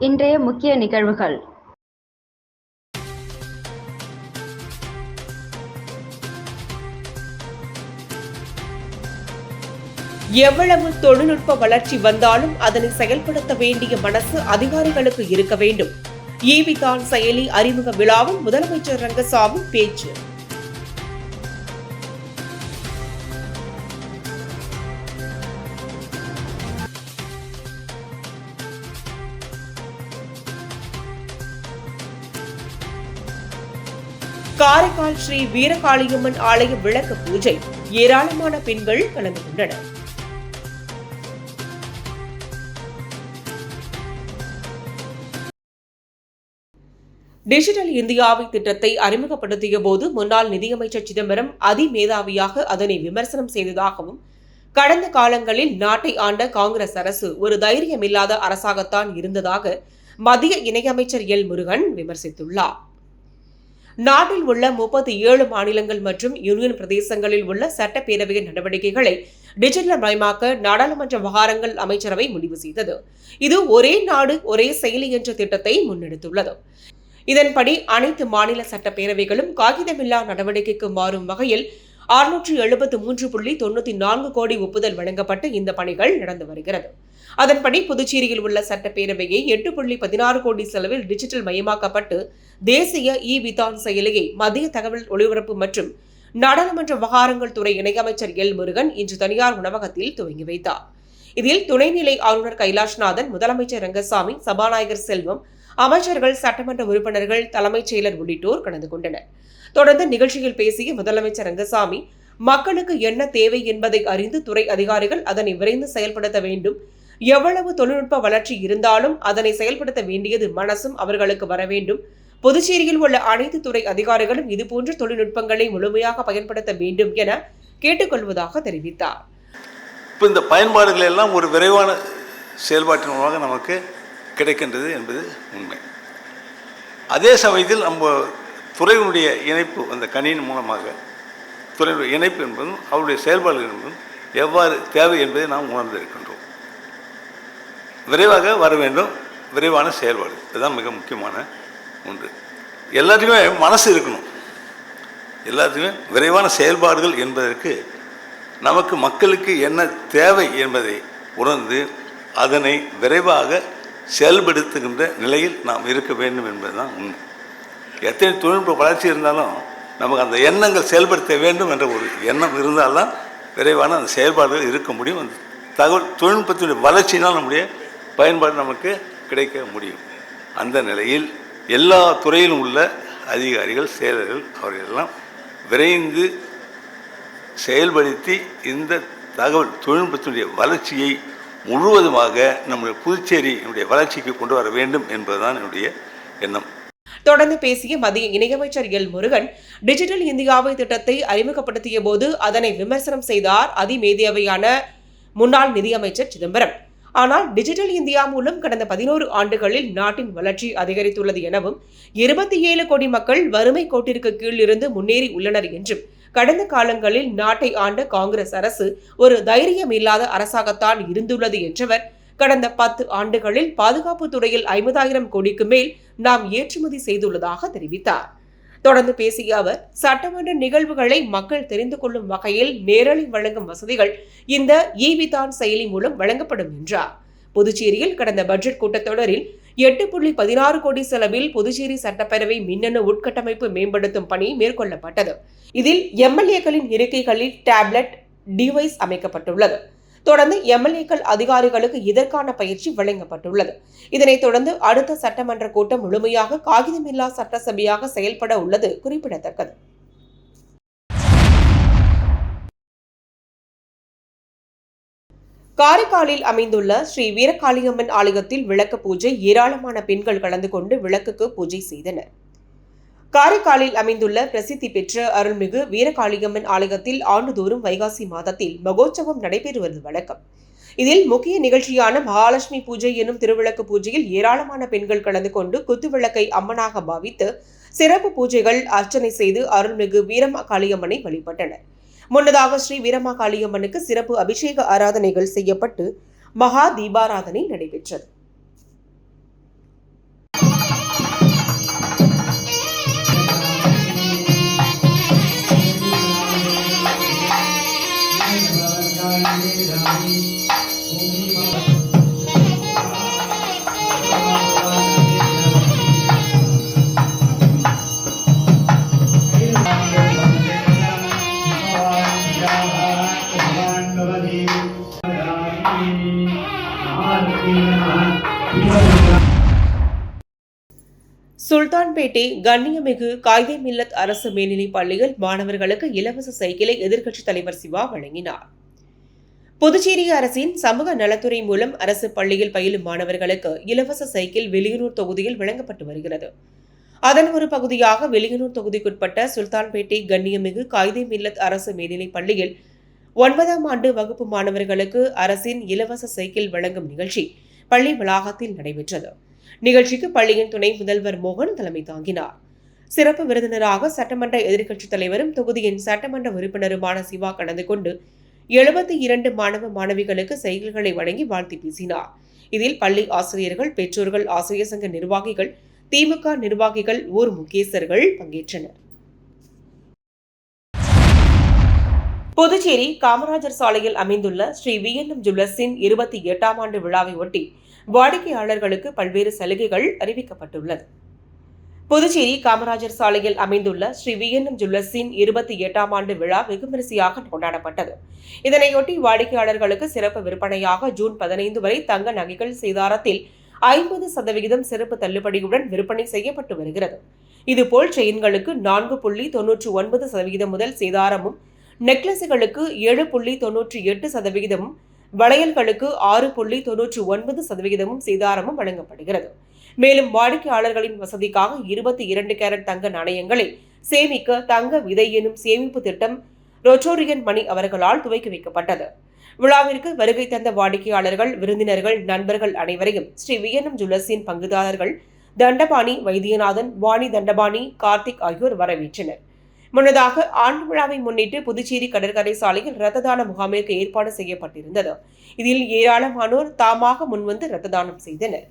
இன்றைய முக்கிய நிகழ்வுகள். எவ்வளவு தொழில்நுட்ப வளர்ச்சி வந்தாலும் அதனை செயல்படுத்த வேண்டிய மனசு அதிகாரிகளுக்கு இருக்க வேண்டும். ஈவிதான் செயலி அறிமுக விழாவில் முதலமைச்சர் ரங்கசாமி பேச்சு. காரைக்கால் ஸ்ரீ வீரகாளியம்மன் ஆலய விளக்கு பூஜை. ஏராளமான பெண்கள் கலந்து கொண்டனர். டிஜிட்டல் இந்தியாவை திட்டத்தை அறிமுகப்படுத்திய போது முன்னாள் நிதியமைச்சர் சிதம்பரம் அதிமேதாவியாக அதனை விமர்சனம் செய்ததாகவும், கடந்த காலங்களில் நாட்டை ஆண்ட காங்கிரஸ் அரசு ஒரு தைரியமில்லாத அரசாகத்தான் இருந்ததாக மத்திய இணையமைச்சர் எல் முருகன் விமர்சித்துள்ளார். நாட்டில் உள்ள 37 மாநிலங்கள் மற்றும் யூனியன் பிரதேசங்களில் உள்ள சட்டப்பேரவையின் நடவடிக்கைகளை டிஜிட்டல் மயமாக்க நாடாளுமன்ற விவகாரங்கள் அமைச்சரவை முடிவு செய்தது. இது ஒரே நாடு ஒரே செயலி என்ற திட்டத்தை முன்னெடுத்துள்ளது. இதன்படி அனைத்து மாநில சட்டப்பேரவைகளும் காகிதமில்லா நடவடிக்கைக்கு மாறும் வகையில் 673.94 கோடி ஒப்புதல் வழங்கப்பட்டு இந்த பணிகள் நடந்து வருகிறது. அதன்படி புதுச்சேரியில் உள்ள சட்டப்பேரவையை 8.16 கோடி செலவில் டிஜிட்டல் மயமாக்கப்பட்டு தேசிய விதான் செயலியை மத்திய தகவல் ஒலிபரப்பு மற்றும் நாடாளுமன்ற விவகாரங்கள் துறை இணையமைச்சர் எல் முருகன் இன்று தனியார் உணவகத்தில் துவங்கி வைத்தார். இதில் துணைநிலை ஆளுநர் கைலாஷ்நாதன், முதலமைச்சர் ரங்கசாமி, சபாநாயகர் செல்வம், அமைச்சர்கள், சட்டமன்ற உறுப்பினர்கள், தலைமைச் செயலர் உள்ளிட்டோர் கலந்து கொண்டனர். தொடர்ந்து நிகழ்ச்சியில் பேசிய முதலமைச்சர் ரங்கசாமி, மக்களுக்கு என்ன தேவை என்பதை அறிந்து துறை அதிகாரிகள் அதனை விரைந்து செயல்படுத்த வேண்டும். எவ்வளவு தொழில்நுட்ப வளர்ச்சி இருந்தாலும் அதனை செயல்படுத்த வேண்டியது மனசும் அவர்களுக்கு வர வேண்டும். புதுச்சேரியில் உள்ள அனைத்து துறை அதிகாரிகளும் இதுபோன்ற தொழில்நுட்பங்களை முழுமையாக பயன்படுத்த வேண்டும் என கேட்டுக்கொள்வதாக தெரிவித்தார். இந்த பயன்பாடுகள் எல்லாம் ஒரு விரைவான செயல்பாட்டின் மூலமாக நமக்கு கிடைக்கின்றது என்பது உண்மை. அதே சமயத்தில் நம்ம துறையினுடைய இணைப்பு, அந்த கணினி மூலமாக துறையினுடைய இணைப்பு என்பதும் அவருடைய செயல்பாடுகள் என்பதும் எவ்வாறு தேவை என்பதை நாம் உணர்ந்திருக்கின்றோம். விரைவாக வர வேண்டும், விரைவான செயல்பாடு, இதுதான் மிக முக்கியமான ஒன்று. எல்லாத்துக்குமே மனசு இருக்கணும். எல்லாத்துக்குமே விரைவான செயல்பாடுகள் என்பதற்கு நமக்கு மக்களுக்கு என்ன தேவை என்பதை உணர்ந்து அதனை விரைவாக செயல்படுத்துகின்ற நிலையில் நாம் இருக்க வேண்டும் என்பதுதான் உண்மை. எத்தனை தொழில்நுட்ப வளர்ச்சி இருந்தாலும் நமக்கு அந்த எண்ணங்கள் செயல்படுத்த வேண்டும் என்ற ஒரு எண்ணம் இருந்தால்தான் விரைவான அந்த செயல்பாடுகள் இருக்க முடியும். அந்த தகவல் தொழில்நுட்பத்தினுடைய வளர்ச்சினால் நம்முடைய பயன்பாடு நமக்கு கிடைக்க முடியும். அந்த நிலையில் எல்லா துறையிலும் உள்ள அதிகாரிகள், செயலர்கள் அவர்களெல்லாம் விரைந்து செயல்படுத்தி இந்த தகவல் தொழில்நுட்பத்தினுடைய வளர்ச்சியை முழுவதுமாக நம்முடைய புதுச்சேரியினுடைய வளர்ச்சிக்கு கொண்டு வர வேண்டும் என்பதுதான் என்னுடைய எண்ணம். தொடர்ந்து பேசிய மத்திய இணையமைச்சர் எல் முருகன், டிஜிட்டல் இந்தியாவை திட்டத்தை அறிமுகப்படுத்திய போது அதனை விமர்சனம் செய்தார் அதிமேதியாவையான முன்னாள் நிதியமைச்சர் சிதம்பரம். ஆனால் டிஜிட்டல் இந்தியா மூலம் கடந்த 11 ஆண்டுகளில் நாட்டின் வளர்ச்சி அதிகரித்துள்ளது எனவும், 27 கோடி மக்கள் வறுமை கோட்டிற்கு கீழ் இருந்து முன்னேறி உள்ளனர் என்றும், கடந்த காலங்களில் நாட்டை ஆண்ட காங்கிரஸ் அரசு ஒரு தைரியம் இல்லாத அரசாகத்தான் இருந்துள்ளது என்றவர், கடந்த 10 ஆண்டுகளில் பாதுகாப்பு துறையில் 50,000 கோடிக்கு மேல் நாம் ஏற்றுமதி செய்துள்ளதாக தெரிவித்தார். தொடர்ந்து பேசிய அவர், சட்டமன்ற நிகழ்வுகளை மக்கள் தெரிந்து கொள்ளும் வகையில் நேரலை வழங்கும் வசதிகள் இந்த விதான் செயலி மூலம் வழங்கப்படும் என்றார். புதுச்சேரியில் கடந்த பட்ஜெட் கூட்டத்தொடரில் 8.16 கோடி செலவில் புதுச்சேரி சட்டப்பேரவை மின்னணு உட்கட்டமைப்பு மேம்படுத்தும் பணி மேற்கொள்ளப்பட்டது. இதில் எம்எல்ஏக்களின் இருக்கைகளில் டேப்லெட் டிவைஸ் அமைக்கப்பட்டுள்ளது. தொடர்ந்து எம்எல்ஏக்கள் அதிகாரிகளுக்கு இதற்கான பயிற்சி வழங்கப்பட்டுள்ளது. இதனைத் தொடர்ந்து அடுத்த சட்டமன்ற கூட்டம் முழுமையாக காகிதமில்லா சட்டசபையாக செயல்பட உள்ளது குறிப்பிடத்தக்கது. காரைக்காலில் அமைந்துள்ள ஸ்ரீ வீரகாளியம்மன் ஆலயத்தில் விளக்கு பூஜை. ஏராளமான பெண்கள் கலந்து கொண்டு விளக்குக்கு பூஜை செய்தனர். காரைக்காலில் அமைந்துள்ள பிரசித்தி பெற்ற அருள்மிகு வீரகாளியம்மன் ஆலயத்தில் ஆண்டுதோறும் வைகாசி மாதத்தில் மகோற்சவம் நடைபெறுவது வழக்கம். இதில் முக்கிய நிகழ்ச்சியான மகாலட்சுமி பூஜை எனும் திருவிளக்கு பூஜையில் ஏராளமான பெண்கள் கலந்து கொண்டு குத்துவிளக்கை அம்மனாக பாவித்து சிறப்பு பூஜைகள், அர்ச்சனை செய்து அருள்மிகு வீரகாளியம்மனை வழிபட்டனர். முன்னதாக ஸ்ரீ வீரகாளியம்மனுக்கு சிறப்பு அபிஷேக ஆராதனைகள் செய்யப்பட்டு மகா தீபாராதனை நடைபெற்றது. சுல்தான்பேட்டை கண்ணியமிகு காயிதே மில்லத் அரசு மேல்நிலைப் பள்ளியில் மாணவர்களுக்கு இலவச சைக்கிளை எதிர்க்கட்சித் தலைவர் சிவா வழங்கினார். புதுச்சேரி அரசின் சமூக நலத்துறை மூலம் அரசு பள்ளியில் பயிலும் மாணவர்களுக்கு இலவச சைக்கிள் வெளியனூர் தொகுதியில் வழங்கப்பட்டு வருகிறது. அதன் ஒரு பகுதியாக வெளியனூர் தொகுதிக்குட்பட்ட சுல்தான்பேட்டை கண்ணியமிகு காயிதே மில்லத் அரசு மேல்நிலைப் பள்ளியில் 9ஆம் ஆண்டு வகுப்பு மாணவர்களுக்கு அரசின் இலவச சைக்கிள் வழங்கும் நிகழ்ச்சி பள்ளி வளாகத்தில் நடைபெற்றது. நிகழ்ச்சிக்கு பள்ளியின் துணை முதல்வர் மோகன் தலைமை தாங்கினார். சிறப்பு விருந்தினராக சட்டமன்ற எதிர்க்கட்சித் தலைவரும் தொகுதியின் சட்டமன்ற உறுப்பினருமான சிவா கலந்து கொண்டு 72 மாணவ மாணவிகளுக்கு சைக்கிள்களை வழங்கி வாழ்த்தி பேசினார். இதில் பள்ளி ஆசிரியர்கள், பெற்றோர்கள், ஆசிரியர் சங்க நிர்வாகிகள், திமுக நிர்வாகிகள், ஊர் முக்கியஸ்தர்கள் பங்கேற்றனர். புதுச்சேரி காமராஜர் சாலையில் அமைந்துள்ள ஸ்ரீ விஎன்எம் ஜுவல்லர்ஸின் 28ஆம் ஆண்டு விழாவை ஒட்டி வாடிக்கையாளர்களுக்கு பல்வேறு சலுகைகள் அறிவிக்கப்பட்டுள்ளது. புதுச்சேரி காமராஜர் சாலையில் அமைந்துள்ள ஸ்ரீ விஎன்எம் ஜுவல்லர்ஸின் 28ஆம் ஆண்டு விழா வெகுவிமரிசையாக கொண்டாடப்பட்டது. இதனையொட்டி வாடிக்கையாளர்களுக்கு சிறப்பு விற்பனையாக ஜூன் 15 வரை தங்க நகைகள் சேதாரத்தில் 50% சிறப்பு தள்ளுபடியுடன் விற்பனை செய்யப்பட்டு வருகிறது. இதுபோல் செயின்களுக்கு 4.99% முதல் சேதாரமும், நெக்லஸுகளுக்கு 7.98%, வளையல்களுக்கு 6.99% சேதாரமும் வழங்கப்படுகிறது. மேலும் வாடிக்கையாளர்களின் வசதிக்காக 22 கேரட் தங்க நாணயங்களை சேமிக்க தங்க விதை எனும் சேமிப்பு திட்டம் ரொட்டோரியன் மணி அவர்களால் துவக்கி வைக்கப்பட்டது. விழாவிற்கு வருகை தந்த வாடிக்கையாளர்கள், விருந்தினர்கள், நண்பர்கள் அனைவரையும் ஸ்ரீ விஎன்எம் ஜுவல்லர்ஸின் பங்குதாரர்கள் தண்டபாணி, வைத்தியநாதன், வாணி தண்டபாணி, கார்த்திக் ஆகியோர் வரவேற்றனர். முன்னதாக ஆண்டு விழாவை முன்னிட்டு புதுச்சேரி கடற்கரை சாலையில் இரத்த தான முகாமிற்கு ஏற்பாடு செய்யப்பட்டிருந்தது. இதில் ஏராளமானோர் தாமாக முன்வந்து இரத்த தானம் செய்தனர்.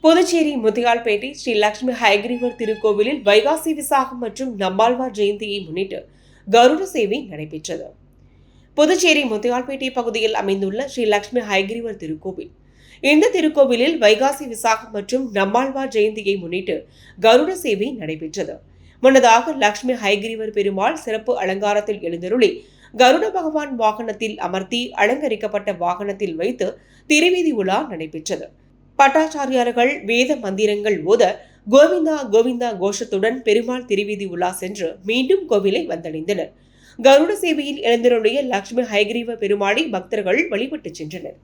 புதுச்சேரி முத்தியால்பேட்டை ஸ்ரீ லட்சுமி ஹயக்ரீவர் திருக்கோவிலில் வைகாசி விசாகம் மற்றும் நம்மாழ்வார் ஜெயந்தியை முன்னிட்டு கருட சேவை நடைபெற்றது. புதுச்சேரி முத்தியால்பேட்டை பகுதியில் அமைந்துள்ள ஸ்ரீ லட்சுமி ஹயக்ரீவர் திருக்கோவில். இந்த திருக்கோவிலில் வைகாசி விசாகம் மற்றும் நம்மாழ்வார் ஜெயந்தியை முன்னிட்டு கருட சேவை நடைபெற்றது. முன்னதாக லட்சுமி ஹயக்ரீவர் பெருமாள் சிறப்பு அலங்காரத்தில் எழுந்தருளி கருட பகவான் வாகனத்தில் அமர்த்தி அலங்கரிக்கப்பட்ட வாகனத்தில் வைத்து திருவீதி உலா நடைபெற்றது. பட்டாச்சாரியார்கள் வேத மந்திரங்கள் ஓத கோவிந்தா கோவிந்தா கோஷத்துடன் பெருமாள் திருவீதி உலா சென்று மீண்டும் கோவிலை வந்தடைந்தனர். கருட சேவையில் எழுந்தருளிய லட்சுமி ஹயக்ரீவ பெருமாளை பக்தர்கள் வழிபட்டு சென்றனர்.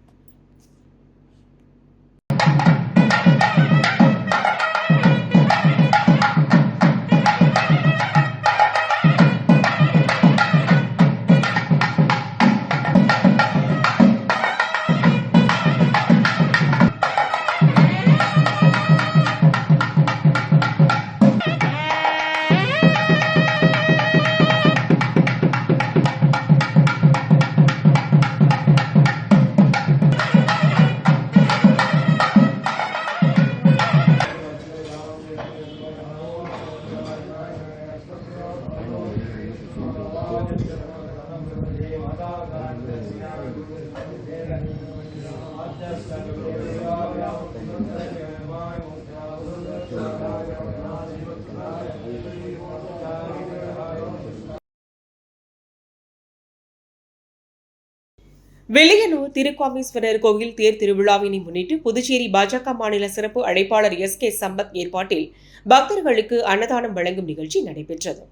வெளியனூர் திருக்காமீஸ்வரர் கோவில் தேர் திருவிழாவினை முன்னிட்டு புதுச்சேரி பாஜக மாநில சிறப்பு அழைப்பாளர் எஸ்.கே. சம்பத் ஏற்பாட்டில் பக்தர்களுக்கு அன்னதானம் வழங்கும் நிகழ்ச்சி நடைபெற்றது.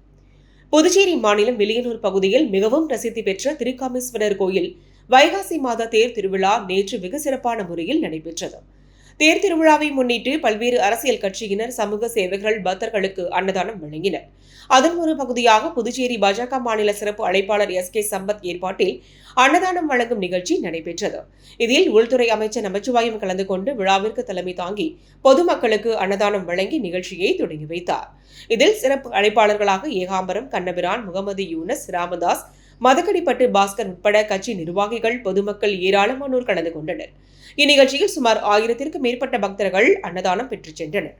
புதுச்சேரி மாநிலம் வெளியனூர் பகுதியில் மிகவும் பிரசித்தி பெற்ற திருக்காமீஸ்வரர் கோயில் வைகாசி மாத தேர் திருவிழா நேற்று வெகு சிறப்பான முறையில் நடைபெற்றது. தேர் திருவிழாவை முன்னிட்டு பல்வேறு அரசியல் கட்சியினர், சமூக சேவகர்கள் பக்தர்களுக்கு அன்னதானம் வழங்கினர். அதன் ஒரு பகுதியாக புதுச்சேரி பாஜக மாநில சிறப்பு அழைப்பாளர் எஸ்.கே. சம்பத் ஏற்பாட்டில் அன்னதானம் வழங்கும் நிகழ்ச்சி நடைபெற்றது. இதில் உள்துறை அமைச்சர் நமச்சிவாயம் கலந்து கொண்டு விழாவிற்கு தலைமை தாங்கி பொதுமக்களுக்கு அன்னதானம் வழங்கி நிகழ்ச்சியை தொடங்கி வைத்தார். இதில் சிறப்பு அழைப்பாளர்களாக ஏகாம்பரம், கண்ணபிரான், முகமது யூனஸ், ராமதாஸ், மதக்கடிப்பட்டு பாஸ்கர் உட்பட கட்சி நிர்வாகிகள், பொதுமக்கள் ஏராளமானோர் கலந்து கொண்டனர். இந்நிகழ்ச்சியில் சுமார் 1000க்கும் மேற்பட்ட பக்தர்கள் அன்னதானம் பெற்றுச் சென்றனர்.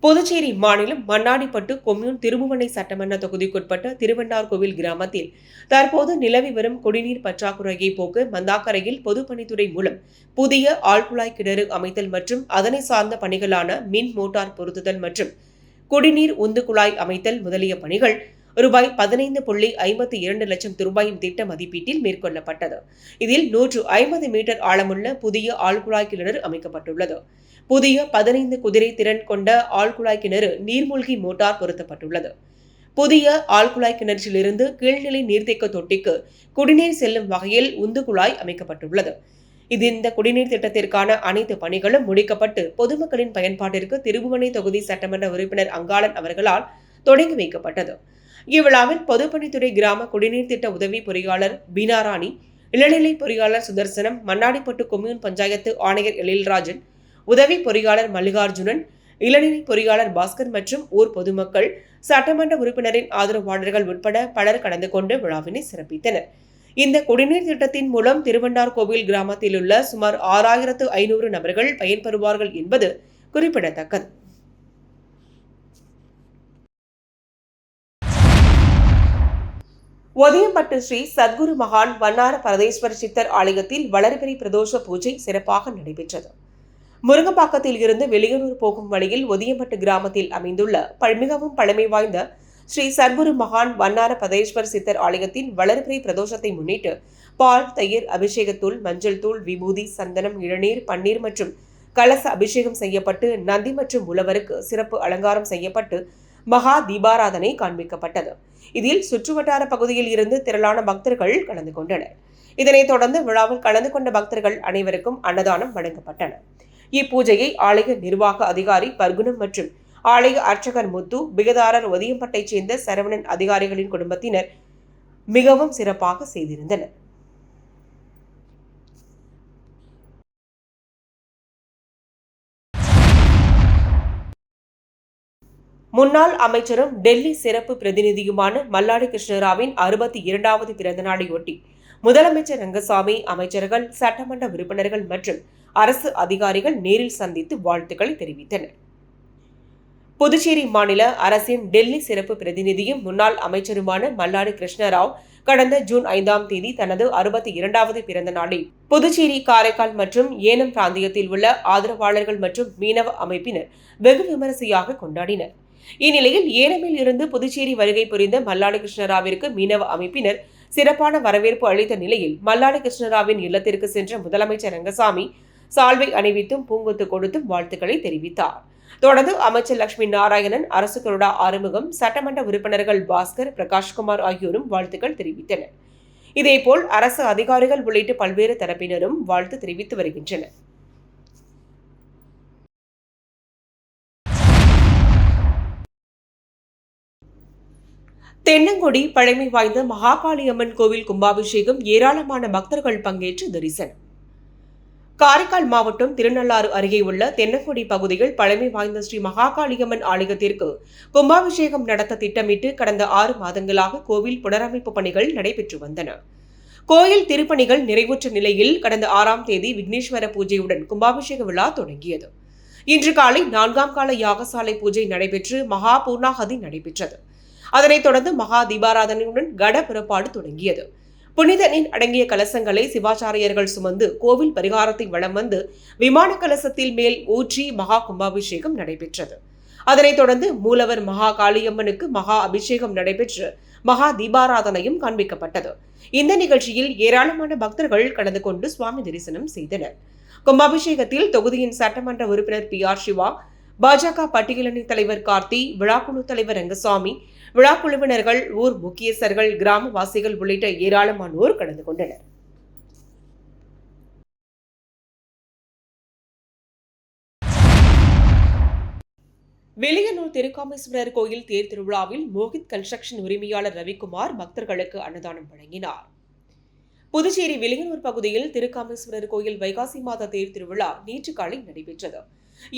புதுச்சேரி மாநிலம் மண்ணாடிப்பட்டு கொம்யூன் திருபுவனை சட்டமன்ற தொகுதிக்குட்பட்ட திருவண்டார்கோவில் கிராமத்தில் தற்போது நிலவி வரும் குடிநீர் பற்றாக்குறையை போக்க மந்தாக்கரையில் பொதுப்பணித்துறை மூலம் புதிய ஆழ்குழாய் கிணறு அமைத்தல் மற்றும் அதனை சார்ந்த பணிகளான மின் மோட்டார் பொருத்துதல் மற்றும் குடிநீர் உந்து குழாய் அமைத்தல் முதலிய பணிகள் ரூபாய் 15.52 லட்சம் ரூபாயின் திட்ட மதிப்பீட்டில் மேற்கொள்ளப்பட்டது. இதில் 150 மீட்டர் ஆழமுள்ள புதிய ஆழ்குழாய் கிணறு அமைக்கப்பட்டுள்ளது. புதிய 15 குதிரை திறன் கொண்ட ஆழ்குழாய் கிணறு நீர்மூழ்கி மோட்டார் பொருத்தப்பட்டுள்ளது. புதிய ஆழ்குழாய் கிணற்றிலிருந்து கீழ்நிலை நீர்த்தேக்க தொட்டிக்கு குடிநீர் செல்லும் வகையில் உந்து குழாய் அமைக்கப்பட்டுள்ளது. இந்த குடிநீர் திட்டத்திற்கான அனைத்து பணிகளும் முடிக்கப்பட்டு பொதுமக்களின் பயன்பாட்டிற்கு திருபுவனை தொகுதி சட்டமன்ற உறுப்பினர் அங்காளன் அவர்களால் தொடங்கி வைக்கப்பட்டது. இவ்விழாவில் பொதுப்பணித்துறை கிராம குடிநீர் திட்ட உதவி பொறியாளர் பீனாராணி, இளநிலை பொறியாளர் சுதர்சனம், மண்ணாடிப்பட்டு கொம்யூன் பஞ்சாயத்து ஆணையர் எழில்ராஜன், உதவி பொறியாளர் மல்லிகார்ஜுனன், இளநிலை பொறியாளர் பாஸ்கர் மற்றும் ஊர் பொதுமக்கள், சட்டமன்ற உறுப்பினரின் ஆதரவாளர்கள் உட்பட பலர் கலந்து கொண்டு விழாவினை சிறப்பித்தனர். இந்த குடிநீர் திட்டத்தின் மூலம் திருவண்டார்கோவில் கிராமத்தில் உள்ள சுமார் 6500 நபர்கள் பயன்பெறுவார்கள் என்பது குறிப்பிடத்தக்கது. ஒதியம்பட்டு ஸ்ரீ சத்குரு மகான் வண்ணார பரதேஸ்வர சித்தர் ஆலயத்தில் வளர்பிறை பிரதோஷ பூஜை சிறப்பாக நடைபெற்றது. முருங்கப்பாக்கத்தில் இருந்து வெளியூர் போகும் வழியில் ஒதியம்பட்டு கிராமத்தில் அமைந்துள்ள மிகவும் பழமை வாய்ந்த ஸ்ரீ சத்குரு மகான் வண்ணார பரதேஸ்வர சித்தர் ஆலயத்தின் வளர்பிறை பிரதோஷத்தை முன்னிட்டு பால், தயிர், அபிஷேகத்தூள், மஞ்சள் தூள், விபூதி, சந்தனம், இளநீர், பன்னீர் மற்றும் கலச அபிஷேகம் செய்யப்பட்டு நந்தி மற்றும் உழவருக்கு சிறப்பு அலங்காரம் செய்யப்பட்டு மகா தீபாராதனை காண்பிக்கப்பட்டது. இதில் சுற்றுவட்டார பகுதியில் இருந்து திரளான பக்தர்கள் கலந்து கொண்டனர். இதனைத் தொடர்ந்து விழாவில் கலந்து கொண்ட பக்தர்கள் அனைவருக்கும் அன்னதானம் வழங்கப்பட்டன. இப்பூஜையை ஆலய நிர்வாக அதிகாரி பர்குணம் மற்றும் ஆலய அர்ச்சகர் முத்து, பிகதாரர் ஒதியம்பட்டைச் சேர்ந்த சரவணன் அதிகாரிகளின் குடும்பத்தினர் மிகவும் சிறப்பாக செய்திருந்தனர். முன்னாள் அமைச்சரும் டெல்லி சிறப்பு பிரதிநிதியுமான மல்லாடி கிருஷ்ணராவின் 62வது பிறந்த நாளையொட்டி முதலமைச்சர் ரங்கசாமி, அமைச்சர்கள், சட்டமன்ற உறுப்பினர்கள் மற்றும் அரசு அதிகாரிகள் நேரில் சந்தித்து வாழ்த்துக்களை தெரிவித்தனர். புதுச்சேரி மாநில அரசின் டெல்லி சிறப்பு பிரதிநிதியும் முன்னாள் அமைச்சருமான மல்லாடி கிருஷ்ணராவ் கடந்த ஜூன் 5ஆம் தேதி தனது 62வது பிறந்த நாளை புதுச்சேரி, காரைக்கால் மற்றும் ஏனம் பிராந்தியத்தில் உள்ள ஆதரவாளர்கள் மற்றும் மீனவ அமைப்பினர் வெகு விமரிசையாக கொண்டாடினர். இந்நிலையில் ஏனமில் இருந்து புதுச்சேரி வருகை புரிந்த மல்லாடி கிருஷ்ணராவிற்கு மீனவ அமைப்பினர் சிறப்பான வரவேற்பு அளித்த நிலையில் மல்லாடி கிருஷ்ணராவின் இல்லத்திற்கு சென்ற முதலமைச்சர் ரங்கசாமி சால்வை அணிவித்தும் பூங்கொத்து கொடுத்தும் வாழ்த்துக்களை தெரிவித்தார். தொடர்ந்து அமைச்சர் லட்சுமி நாராயணன், அரசு கொறடா ஆறுமுகம், சட்டமன்ற உறுப்பினர்கள் பாஸ்கர், பிரகாஷ்குமார் ஆகியோரும் வாழ்த்துக்கள் தெரிவித்தனர். இதேபோல் அரசு அதிகாரிகள் உள்ளிட்ட பல்வேறு தரப்பினரும் வாழ்த்து தெரிவித்து வருகின்றனர். தென்னங்குடி பழமை வாய்ந்த மகாகாளியம்மன் கோவில் கும்பாபிஷேகம் ஏராளமான பக்தர்கள் பங்கேற்று தரிசனம். காரைக்கால் மாவட்டம் திருநள்ளாறு அருகே உள்ள தென்னங்குடி பகுதியில் பழமை வாய்ந்த ஸ்ரீ மகாகாளியம்மன் ஆலயத்திற்கு கும்பாபிஷேகம் நடத்த திட்டமிட்டு கடந்த 6 மாதங்களாக கோவில் புனரமைப்பு பணிகள் நடைபெற்று வந்தன. கோயில் திருப்பணிகள் நிறைவுற்ற நிலையில் கடந்த 6ஆம் தேதி விக்னேஸ்வர பூஜையுடன் கும்பாபிஷேக விழா தொடங்கியது. இன்று காலை 4ஆம் கால யாகசாலை பூஜை நடைபெற்று மகா பூர்ணாகதி நடைபெற்றது. அதனைத் தொடர்ந்து மகா தீபாராதனையுடன் கட புறப்பாடு தொடங்கியது. புனித நீர் அடங்கிய கலசங்களை சிவாச்சாரியர்கள் சுமந்து கோவில் பரிகாரத்தை வலம் வந்து விமான கலசத்தில் மேல் ஊற்றி மகா கும்பாபிஷேகம் நடைபெற்றது. அதனைத் தொடர்ந்து மூலவர் மகா காளியம்மனுக்கு மகா அபிஷேகம் நடைபெற்று மகா தீபாராதனையும் காண்பிக்கப்பட்டது. இந்த நிகழ்ச்சியில் ஏராளமான பக்தர்கள் கலந்து கொண்டு சுவாமி தரிசனம் செய்தனர். கும்பாபிஷேகத்தில் தொகுதியின் சட்டமன்ற உறுப்பினர் PR சிவா, பாஜக பட்டியலணி தலைவர் கார்த்தி, விழாக்குழு தலைவர் ரங்கசாமி, விழா குழுவினர்கள், ஊர் முக்கியஸ்தர்கள், கிராமவாசிகள் உள்ளிட்ட ஏராளமானோர் கலந்து கொண்டனர். வெளியனூர் திருக்காமேஸ்வரர் கோயில் தேர் திருவிழாவில் மோகித் கன்ஸ்ட்ரக்ஷன் உரிமையாளர் ரவிக்குமார் பக்தர்களுக்கு அன்னதானம் வழங்கினார். புதுச்சேரி வெளியனூர் பகுதியில் திருக்காமேஸ்வரர் கோயில் வைகாசி மாத தேர் திருவிழா நேற்று காலை நடைபெற்றது.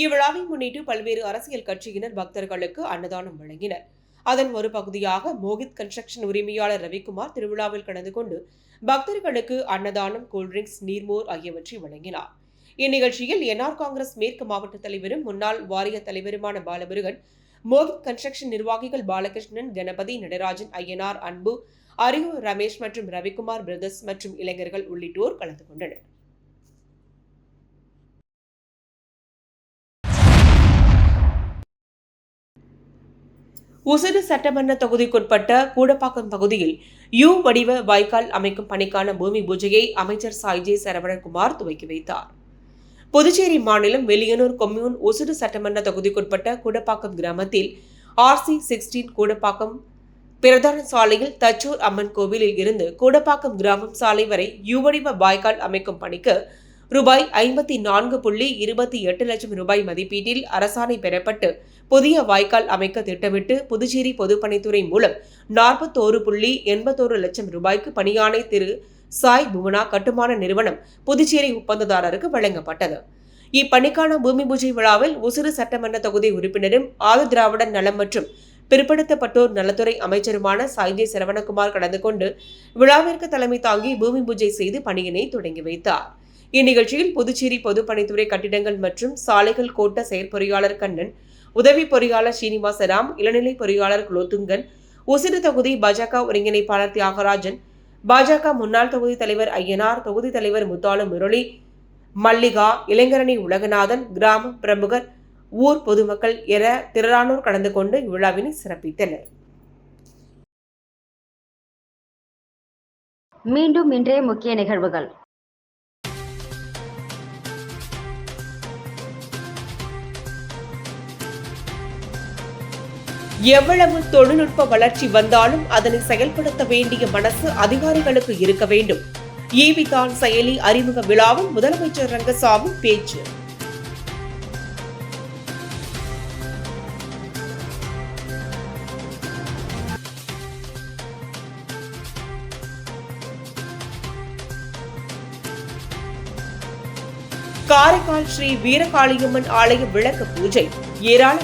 இவ்விழாவை முன்னிட்டு பல்வேறு அரசியல் கட்சியினர் பக்தர்களுக்கு அன்னதானம் வழங்கினர். அதன் ஒரு பகுதியாக மோகித் கன்ஸ்ட்ரக்ஷன் உரிமையாளர் ரவிக்குமார் திருவிழாவில் கலந்து கொண்டு பக்தர்களுக்கு அன்னதானம், கூல்ட்ரிங்க்ஸ், நீர்மோர் ஆகியவற்றை வழங்கினார். இந்நிகழ்ச்சியில் என்ஆர் காங்கிரஸ் மேற்கு மாவட்ட தலைவரும் முன்னாள் வாரிய தலைவருமான பாலமுருகன், மோகித் கன்ஸ்ட்ரக்ஷன் நிர்வாகிகள் பாலகிருஷ்ணன், கணபதி, நடராஜன், ஐயனார், அன்பு, அரியூர் ரமேஷ் மற்றும் ரவிக்குமார் பிரதர்ஸ் மற்றும் இளைஞர்கள் உள்ளிட்டோர் கலந்து கொண்டனர். உசிறு சட்டமன்ற தொகுதிக்குட்பட்ட கூடப்பாக்கம் பகுதியில் யூ வடிவ வாய்க்கால் அமைக்கும் பணிக்கான பூமி பூஜையை அமைச்சர் சாய்ஜே சரவணகுமார் துவக்கி வைத்தார். புதுச்சேரி மாநிலம் வெளியனூர் கொம்யூன் உசிறு சட்டமன்ற தொகுதிக்குட்பட்ட கூடப்பாக்கம் கிராமத்தில் RC16 கூடப்பாக்கம் பிரதான சாலையில் தச்சூர் அம்மன் கோவிலில் இருந்து கூடப்பாக்கம் கிராமம் சாலை வரை யூவடிவ வாய்க்கால் அமைக்கும் பணிக்கு ரூபாய் 54.28 லட்சம் ரூபாய் மதிப்பீட்டில் அரசாணை பெறப்பட்டு புதிய வாய்க்கால் அமைக்க திட்டமிட்டு புதுச்சேரி பொதுப்பணித்துறை மூலம் 41.81 லட்சம் ரூபாய்க்கு பணியாணை திரு சாய் புவனா கட்டுமான நிறுவனம் புதுச்சேரி ஒப்பந்ததாரருக்கு வழங்கப்பட்டது. இப்பணிக்கான பூமி பூஜை விழாவில் உசிறு சட்டமன்ற தொகுதி உறுப்பினரும் ஆதி திராவிடர் நலம் மற்றும் பிற்படுத்தப்பட்டோர் நலத்துறை அமைச்சருமான சாய்ஜே சரவணகுமார் கலந்து கொண்டு விழாவிற்கு தலைமை தாங்கி பூமி பூஜை செய்து பணியினை தொடங்கி வைத்தார். இந்நிகழ்ச்சியில் புதுச்சேரி பொதுப்பணித்துறை கட்டிடங்கள் மற்றும் சாலைகள் கோட்ட செயற்பொறியாளர் கண்ணன், உதவி பொறியாளர் ஸ்ரீனிவாசராம், இளநிலை பொறியாளர் குலோத்துங்கன், உசிறு தொகுதி பாஜக ஒருங்கிணைப்பாளர் தியாகராஜன், பாஜக முன்னாள் தொகுதி தலைவர் ஐயனார், தொகுதி தலைவர் முத்தாலு முரளி, மல்லிகா, இளைஞரணி உலகநாதன், கிராம பிரமுகர், ஊர் பொதுமக்கள் என திரளானோர் கலந்து கொண்டு இவ்விழாவினை சிறப்பித்தனர். மீண்டும் இன்றைய முக்கிய நிகழ்வுகள். எவ்வளவு தொழில்நுட்ப வளர்ச்சி வந்தாலும் அதனை செயல்படுத்த வேண்டிய மனசு அதிகாரிகளுக்கு இருக்க வேண்டும். ஈவிதான் செயலி அறிமுக விழாவில் முதலமைச்சர் ரங்கசாமி பேச்சு. காரைக்கால் ஸ்ரீ வீரகாளியம்மன் ஆலய விளக்கு பூஜை. ஏராளமான